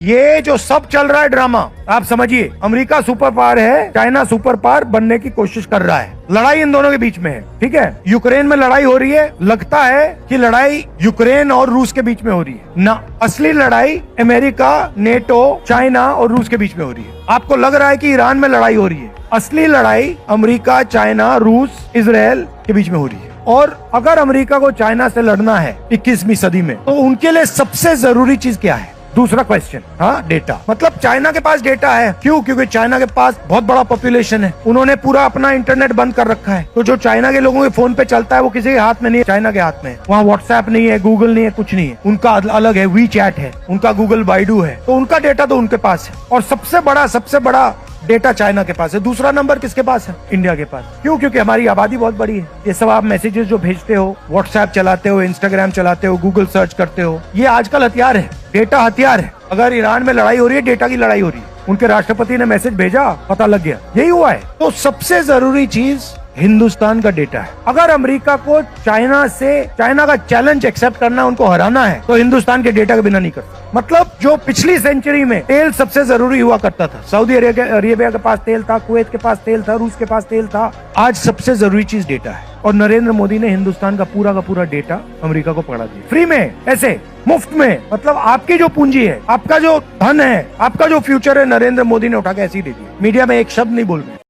ये जो सब चल रहा है ड्रामा, आप समझिए, अमेरिका सुपर पावर है, चाइना सुपर पावर बनने की कोशिश कर रहा है। लड़ाई इन दोनों के बीच में है, ठीक है। यूक्रेन में लड़ाई हो रही है, लगता है कि लड़ाई यूक्रेन और रूस के बीच में हो रही है ना, असली लड़ाई अमेरिका, नेटो, चाइना और रूस के बीच में हो रही है। आपको लग रहा है कि ईरान में लड़ाई हो रही है, असली लड़ाई अमेरिका, चाइना, रूस, इजराइल के बीच में हो रही है। और अगर अमेरिका को चाइना से लड़ना है 21वीं सदी में, तो उनके लिए सबसे जरूरी चीज क्या है? दूसरा क्वेश्चन, हाँ, डेटा। मतलब चाइना के पास डेटा है, क्यों? क्योंकि चाइना के पास बहुत बड़ा पॉपुलेशन है, उन्होंने पूरा अपना इंटरनेट बंद कर रखा है। तो जो चाइना के लोगों के फोन पे चलता है वो किसी के हाथ में नहीं है, चाइना के हाथ में है। वहाँ व्हाट्सएप नहीं है, गूगल नहीं है, कुछ नहीं है, उनका अलग है, वी चैट है, उनका गूगल बाइडू है। तो उनका डेटा तो उनके पास है, और सबसे बड़ा डेटा चाइना के पास है। दूसरा नंबर किसके पास है? इंडिया के पास। क्यों? क्योंकि हमारी आबादी बहुत बड़ी है। ये सब आप मैसेजेस जो भेजते हो, व्हाट्सएप चलाते हो, इंस्टाग्राम चलाते हो, गूगल सर्च करते हो, ये आजकल हथियार है, डेटा हथियार है। अगर ईरान में लड़ाई हो रही है, डेटा की लड़ाई हो रही है, उनके राष्ट्रपति ने मैसेज भेजा, पता लग गया, यही हुआ है। तो सबसे जरूरी चीज हिंदुस्तान का डेटा है। अगर अमेरिका को चाइना का चैलेंज एक्सेप्ट करना, उनको हराना है, तो हिंदुस्तान के डेटा के बिना नहीं करता। मतलब जो पिछली सेंचुरी में तेल सबसे जरूरी हुआ करता था, सऊदी अरेबिया के पास तेल था, कुवैत के पास तेल था, रूस के पास तेल था, आज सबसे जरूरी चीज डेटा है। और नरेंद्र मोदी ने हिंदुस्तान का पूरा डेटा अमेरिका को पकड़ा दिया, फ्री में, ऐसे मुफ्त में। मतलब आपकी जो पूंजी है, आपका जो धन है, आपका जो फ्यूचर है, नरेंद्र मोदी ने उठा के ऐसे ही दे दिया। मीडिया में एक शब्द नहीं बोल रहे।